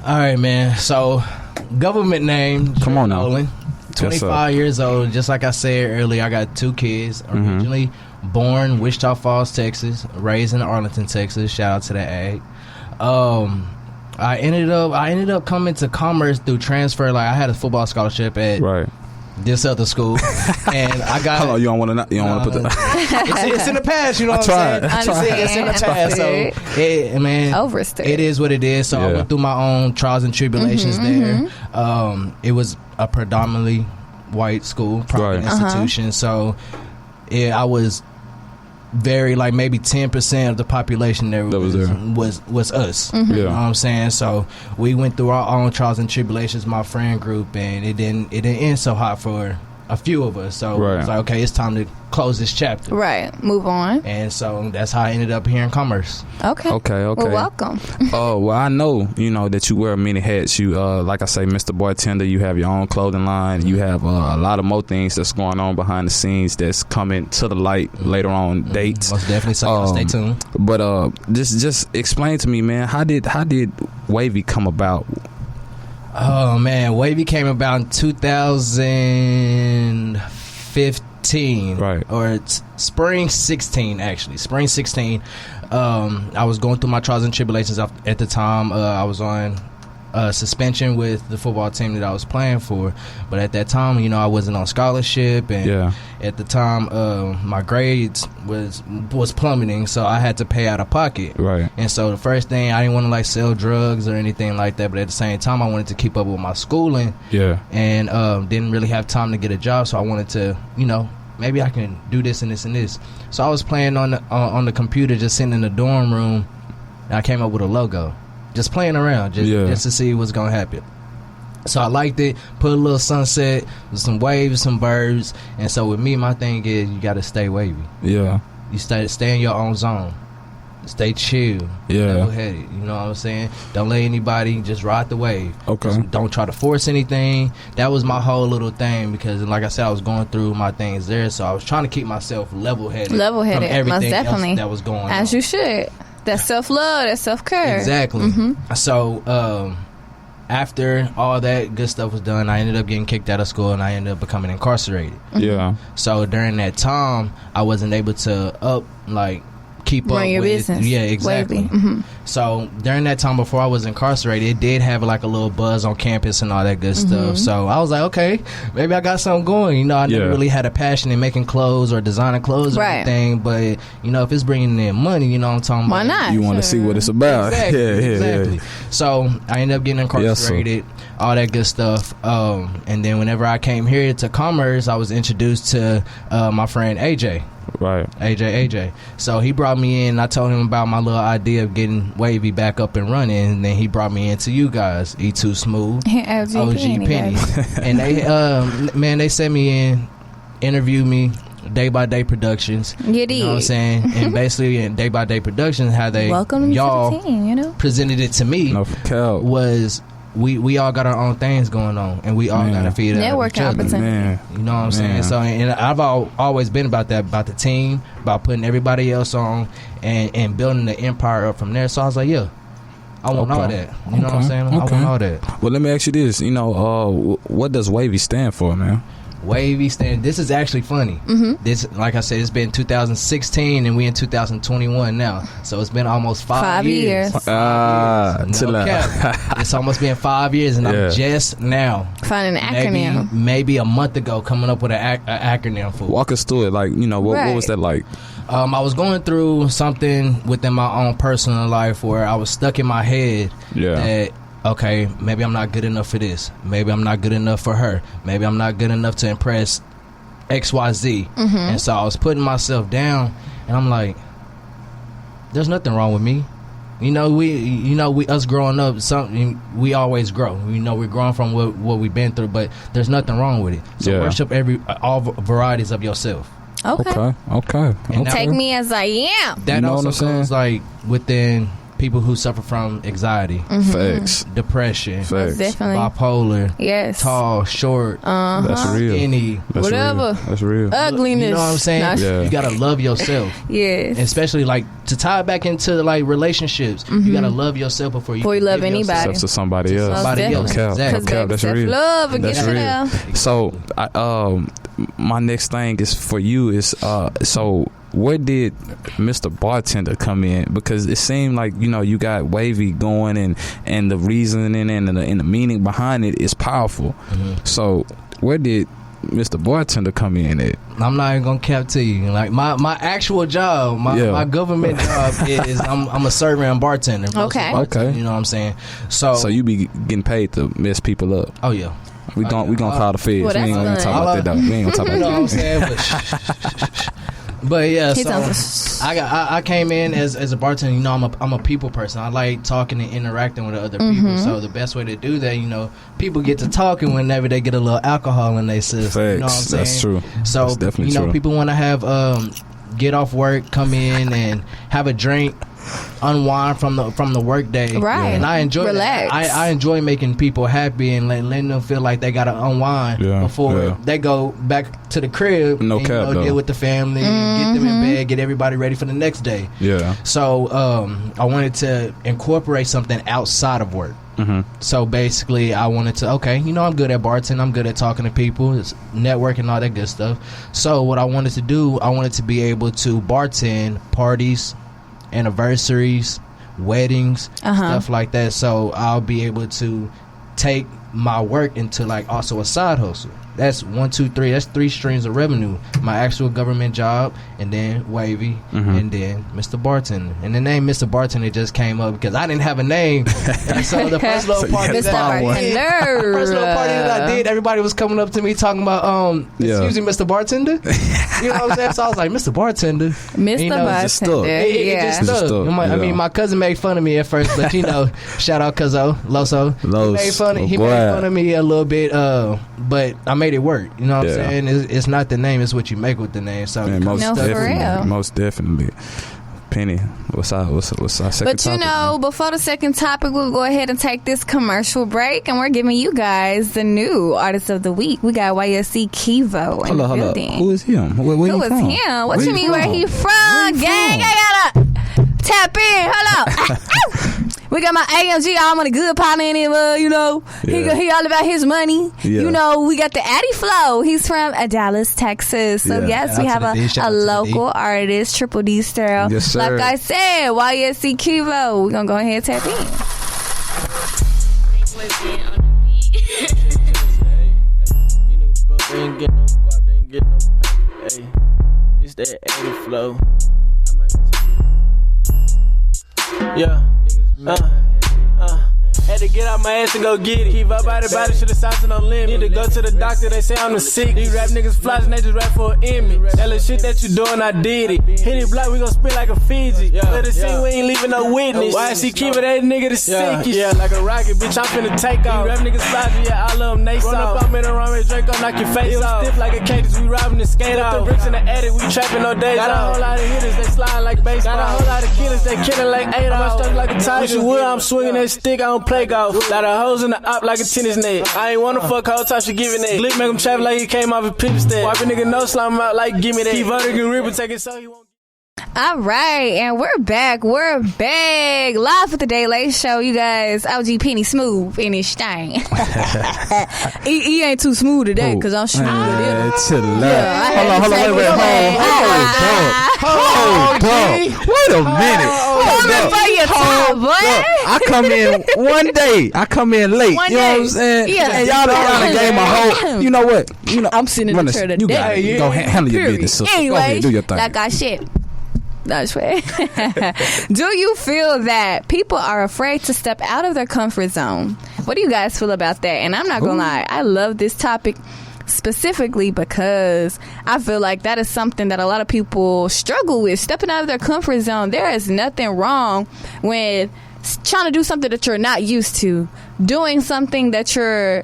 All right, man. So, government name. Come on now. Nolan, 25 years old. Just like I said earlier, I got 2 kids. Originally born Wichita Falls, Texas. Raised in Arlington, Texas. Shout out to the ag. I ended up coming to Commerce through transfer. Like I had a football scholarship at this other school, and I got. Hold on, you don't want to put that. It's in the past, you know what I'm saying? It's in the past, so man, overstated. It is what it is. So I went through my own trials and tribulations there. It was a predominantly white school, private institution. So I was very like maybe 10% of the population there was us. You know what I'm saying? So we went through our own trials and tribulations, my friend group, and it didn't end so hot for a few of us. So it's like, okay, it's time to close this chapter. Right. Move on. And so that's how I ended up here in Commerce. Okay. Well, welcome. Well, I know, that you wear many hats. You, like I say, Mr. Bartender, you have your own clothing line. You have a lot of more things that's going on behind the scenes that's coming to the light later on dates. Most definitely, so stay tuned. But just explain to me, man, how did Wavy come about? Oh man, Wavy came about in 2015, or it's spring 16 actually. Spring 16. I was going through my trials and tribulations at the time. I was on suspension with the football team that I was playing for, but at that time, I wasn't on scholarship, and at the time, my grades was plummeting, so I had to pay out of pocket. And so the first thing, I didn't want to like sell drugs or anything like that, but at the same time, I wanted to keep up with my schooling. And didn't really have time to get a job, so I wanted to, maybe I can do this and this and this. So I was playing on the computer, just sitting in the dorm room, and I came up with a logo. Just playing around, just to see what's gonna happen. So I liked it. Put a little sunset with some waves, some birds, and so with me, my thing is you gotta stay wavy. You stay in your own zone. Stay chill. Level-headed. You know what I'm saying? Don't let anybody just ride the wave. Just don't try to force anything. That was my whole little thing because, like I said, I was going through my things there, so I was trying to keep myself level-headed. From everything most definitely. else that was going on. As you should. That's self-love, that's self-care. Exactly. So after all that good stuff was done, I ended up getting kicked out of school and I ended up becoming incarcerated. So during that time, I wasn't able to keep run up your with business. Exactly. So during that time before I was incarcerated, it did have like a little buzz on campus and all that good stuff. So I was like, okay, maybe I got something going. I never really had a passion in making clothes or designing clothes or anything, but if it's bringing in money, you know what I'm talking about. Why not? You want to see what it's about. Exactly. So I ended up getting incarcerated, all that good stuff. And then whenever I came here to Commerce, I was introduced to my friend AJ. AJ. So he brought me in. I told him about my little idea of getting Wavy back up and running, and then he brought me into you guys, E2 Smooth, OG Penny, and they sent me in, interviewed me. Day by Day Productions. You know what I'm saying? And basically in Day by Day Productions, how they welcome y'all to the team, presented it to me was we all got our own things going on, and we all got to feed networking opportunity. You know what I'm saying? So, and I've always been about that, about the team, about putting everybody else on, and building the empire up from there. So I was like, I want all that. You know what I'm saying? I want all that. Well, let me ask you this. What does Wavy stand for, man? Wavy stand. This is actually funny. This, like I said, it's been 2016 and we in 2021 now. So it's been almost 5 years. 5 years. No cap. It's almost been 5 years, and I'm just now finding an acronym. Maybe a month ago, coming up with an acronym for. Walk us through it. Like, what was that like? I was going through something within my own personal life where I was stuck in my head that, okay, maybe I'm not good enough for this. Maybe I'm not good enough for her. Maybe I'm not good enough to impress XYZ. And so I was putting myself down, and I'm like, there's nothing wrong with me. We us growing up, we always grow. We're growing from what we've been through, but there's nothing wrong with it. So worship all varieties of yourself. Okay. And Take me as I am. That also goes like within people who suffer from anxiety, Facts, depression, facts, Definitely. bipolar, Yes. tall, short, that's real. skinny, That's Whatever. real. That's real. Ugliness. You know what I'm saying? Nah, Yeah. You gotta love yourself. Yes. Especially like to tie it back into like relationships. You gotta love yourself before you love give yourself anybody. Except to somebody else. somebody Most else. Cap, Exactly. cap, that's Self real. love and That's get it real. out. So, my next thing is for you is so where did Mr. Bartender come in? Because it seemed like you got Wavy going and the reasoning and the meaning behind it is powerful. So where did Mr. Bartender come in at? I'm not even gonna cap to you. Like my actual job, my government job is I'm a server and bartender. Okay. Okay. You know what I'm saying? So you be getting paid to mess people up. oh yeah. We gonna call the feds. Well, we ain't gonna that's talk about that though. We ain't gonna talk You know what I'm about saying? But yeah, He so sounds- I came in as a bartender. I'm a people person. I like talking and interacting with other people. So the best way to do that, people get to talking whenever they get a little alcohol in their system. You know what I'm saying? That's true. So That's definitely true. people want to have get off work, come in and have a drink, unwind from the work day. Right. And I enjoy Relax. that. I enjoy making people happy and letting them feel like they gotta unwind before they go back to the crib. No and, cap, though. deal with the family, get them in bed, get everybody ready for the next day. Yeah. So I wanted to incorporate something outside of work. So basically, I wanted to, I'm good at bartending, I'm good at talking to people, it's networking, all that good stuff. So what I wanted to do, I wanted to be able to bartend parties, anniversaries, weddings, stuff like that. So I'll be able to take my work into like also a side hustle. That's 1, 2, 3. That's 3 streams of revenue. My actual government job, and then Wavy, and then Mr. Bartender. And the name Mr. Bartender just came up because I didn't have a name. So the first little party Mr. Bartender. the first little party that I did, everybody was coming up to me talking about excuse me, Mr. Bartender. You know what I'm saying? So I was like, Mr. Bartender. Mr. just stuck. Bartender. It just stuck. I mean, my cousin made fun of me at first, but shout out Cuzzo, Loso. He made fun of me a little bit, but I made it work. You know what I'm saying? It's not the name, it's what you make with the name. So Man, most No, for definitely, real. most definitely. Penny, what's our second But topic? before the second topic, we'll go ahead and take this commercial break, and we're giving you guys the new artist of the week. We got YSC Kivo in the Hold up. building. Who is him? Where Who he is from? him? What Where you mean? Where he from? Gang, I gotta tap in. Hold up. We got my AMG, all money good partner in him. He all about his money. Yeah. We got the Addy Flow. He's from Dallas, Texas. So yes, we have a local artist, Triple D style. Yes, sir. Like I said, YSC Kivo. We're gonna go ahead and tap in. They ain't get no guap, they ain't get no pay. Hey, it's that 80 flow. Had to get out my ass and go get it. Keep up by the body, should've signed to no limit. Need to go to the doctor, they say I'm the sick. These rap niggas flies and they just rap for an image. That little shit that you doing, I did it. Hit it block, we gon' spin like a Fiji. Let it see, we ain't leaving no witness. Why is he keeping that nigga the sickest? Yeah, like a rocket, bitch, I'm finna take off. These rap niggas flies, yeah, I love them, they Run up, I'm in a runway, Draco, knock your face off. Stiff like a cactus, we robbing the skate off. The bricks in the attic, we trapping no days off. Got a whole lot of hitters, they sliding like baseball. Got a whole lot of killers, they killing like 8 off. I'm stuck like a tiger. Wish you would, I'm swinging that stick, I don't play golf. Lot of hoes in the op like a tennis net. I ain't wanna fuck whole time she giving it. Glick make him trap like he came off a pimp stand. Wipe a nigga no slime him out like give me that. Keep vertical rip and take it so he won't. All right, and we're back. We're back live with the Day Late Show, you guys. OG Penny Smooth in his thing. he ain't too smooth today because I'm smooth with him. Chill out. Yeah, Hold on, wait. Wait a minute. Hold up for your time, boy. I come in one day. I come in late. One you know day. what I'm saying? Yeah. And y'all done gave my whole. You know what? I'm sitting in the chair today. You got it. Go handle your Period. business, sister. Go Anyway, ahead, do your thing. like I said. That's right. Do you feel that people are afraid to step out of their comfort zone? What do you guys feel about that? And I'm not gonna lie, I love this topic specifically because I feel like that is something that a lot of people struggle with, stepping out of their comfort zone. There is nothing wrong with trying to do something that you're not used to, doing something that you're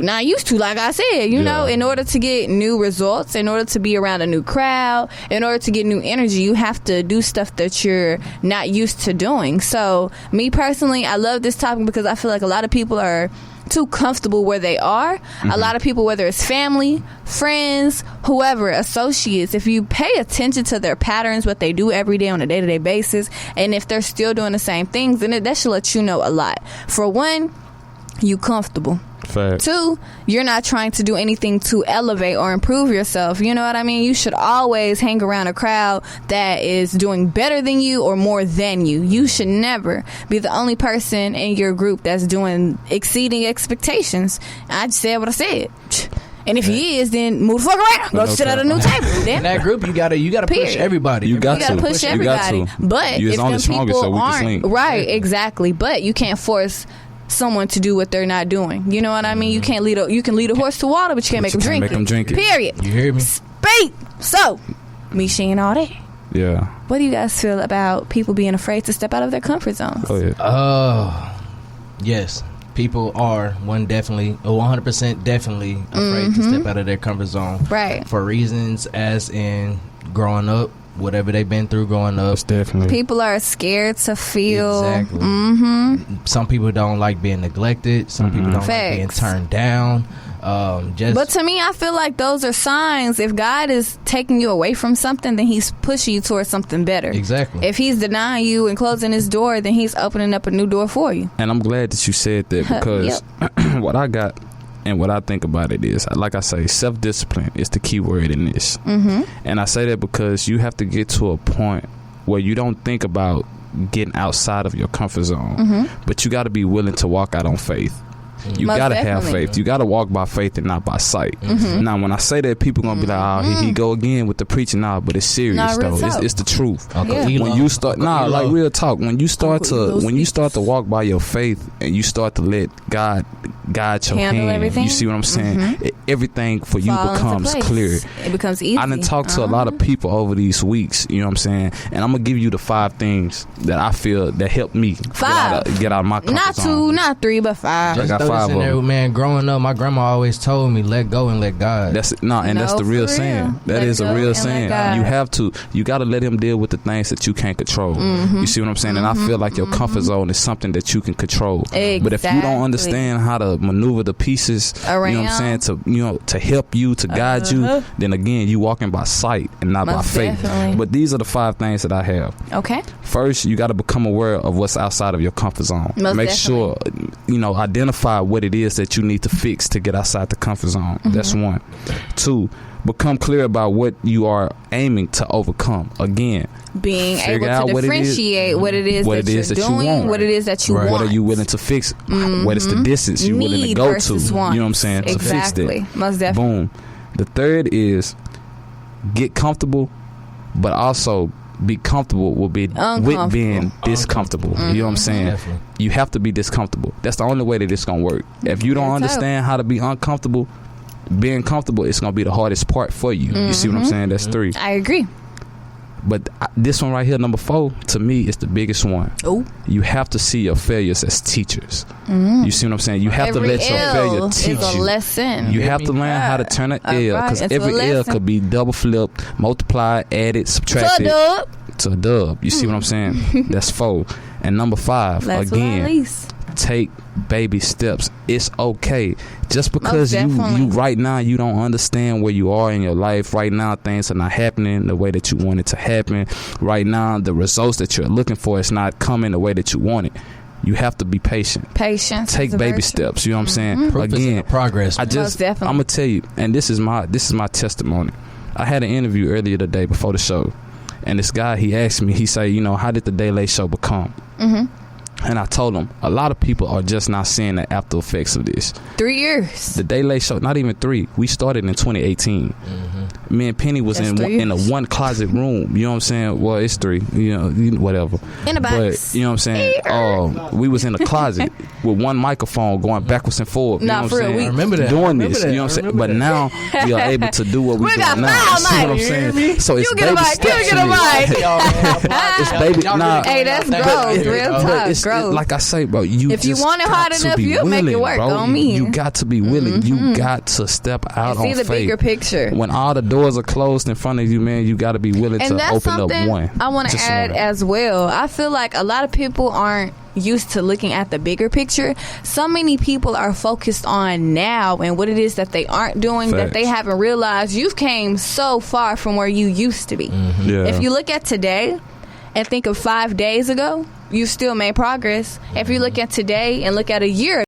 not used to. Like I said, you know, in order to get new results, in order to be around a new crowd, in order to get new energy, you have to do stuff that you're not used to doing. So me personally, I love this topic because I feel like a lot of people are too comfortable where they are. A lot of people, whether it's family, friends, whoever, associates, if you pay attention to their patterns, what they do every day on a day-to-day basis, and if they're still doing the same things, then that should let you know a lot. For one, you comfortable. Fact. 2, you're not trying to do anything to elevate or improve yourself. You know what I mean? You should always hang around a crowd that is doing better than you or more than you. You should never be the only person in your group that's doing exceeding expectations. I just said what I said. And if he is, then move the fuck around. Go sit at a new table. In that group, you gotta push everybody. You got to push everybody. But you if only them strongest, people so we can aren't slink. right, exactly. But you can't force someone to do what they're not doing. You know what I mean? You can't lead you can lead a horse to water, but you can't make them drink it. Period. You hear me? Speak. So, me seeing all that. Yeah. What do you guys feel about people being afraid to step out of their comfort zones? Oh yeah. Yes. People are 100% definitely afraid to step out of their comfort zone. Right. For reasons as in growing up, whatever they've been through growing up. Definitely. People are scared to feel. Exactly. Some people don't like being neglected. Some people don't like being turned down. But to me, I feel like those are signs. If God is taking you away from something, then he's pushing you towards something better. Exactly. If he's denying you and closing his door, then he's opening up a new door for you. And I'm glad that you said that because what I got and what I think about it is, like I say, self-discipline is the key word in this. And I say that because you have to get to a point where you don't think about getting outside of your comfort zone, but you got to be willing to walk out on faith. You got to have faith. You got to walk by faith and not by sight. Now, when I say that, people going to be like, oh, here he go again with the preaching. Nah, but it's serious, though. It's the truth. When you start, like real talk, when you start to walk by your faith and you start to let God guide your hand, everything. You see what I'm saying? Everything for you becomes clear. It becomes easy. I done talked to a lot of people over these weeks, you know what I'm saying? And I'm going to give you the 5 things that I feel that helped me get out of my comfort zone. Not 2, not 3, but 5. Just throw this in there, man. Growing up, my grandma always told me, let go and let God. That's the real saying. That is a real saying. You got to let him deal with the things that you can't control. You see what I'm saying? And I feel like your comfort zone is something that you can control. Exactly. But if you don't understand how to maneuver the pieces around, you know what I'm saying, to help you, to guide you, then again, you walking by sight and not by faith. Definitely. But these are the 5 things that I have. Okay. First, you got to become aware of what's outside of your comfort zone. Make sure, identify what it is that you need to fix to get outside the comfort zone. That's 1. 2, become clear about what you are aiming to overcome. Again, being able to differentiate what it is that you're doing, what it is that you want. What are you willing to fix? What is the distance you're willing to go to? You know what I'm saying? Exactly. To fix that. Most definitely. Boom. The 3rd is get comfortable, but also be comfortable with being discomfortable. You know what I'm saying? Definitely. You have to be discomfortable. That's the only way that it's gonna work. If you don't understand how to be uncomfortable, being comfortable is gonna be the hardest part for you. You see what I'm saying? That's 3. I agree. But this one right here, number 4, to me, is the biggest one. Oh. You have to see your failures as teachers. You see what I'm saying? You have to let your failure teach is a you. lesson. You have to learn how to turn an L, because every L could be double flipped, multiplied, added, subtracted to a dub. You see what I'm saying? That's 4. And number 5, again, take baby steps. It's okay. Just because you right now you don't understand where you are in your life right now, things are not happening the way that you want it to happen right now, the results that you're looking for is not coming the way that you want it. You have to be patient. Patience. Take baby steps. You know what I'm saying? Again, progress. I'm gonna tell you, and this is my testimony. I had an interview earlier today before the show, and this guy, he asked me, he said, how did the Day Late Show become? And I told him, a lot of people are just not seeing the after effects of this. 3 years. The Day Late Show, not even 3. We started in 2018. Me and Penny was in a one closet room. You know what I'm saying? Well, it's 3. You know, whatever. In a box. But you know what I'm saying? We was in a closet with one microphone going backwards and forward. You know what I'm saying? I remember that. Doing this. You know what I'm saying? But now we are able to do what we do now. Now. See what I'm saying? So it's You get a baby mic. steps. You get a mic. It's baby. Nah. Hey, that's gross. Real talk. Gross. Like I say, bro, if you want it hard enough, you'll make it work on me. You got to be willing. You got to step out on faith. See the bigger picture. When all the doors are closed in front of you, man, you got to be willing to open up one. I want to add as well. I feel like a lot of people aren't used to looking at the bigger picture. So many people are focused on now and what it is that they aren't doing, that they haven't realized. You've came so far from where you used to be. Yeah. If you look at today and think of 5 days ago, you still made progress. If you look at today and look at a year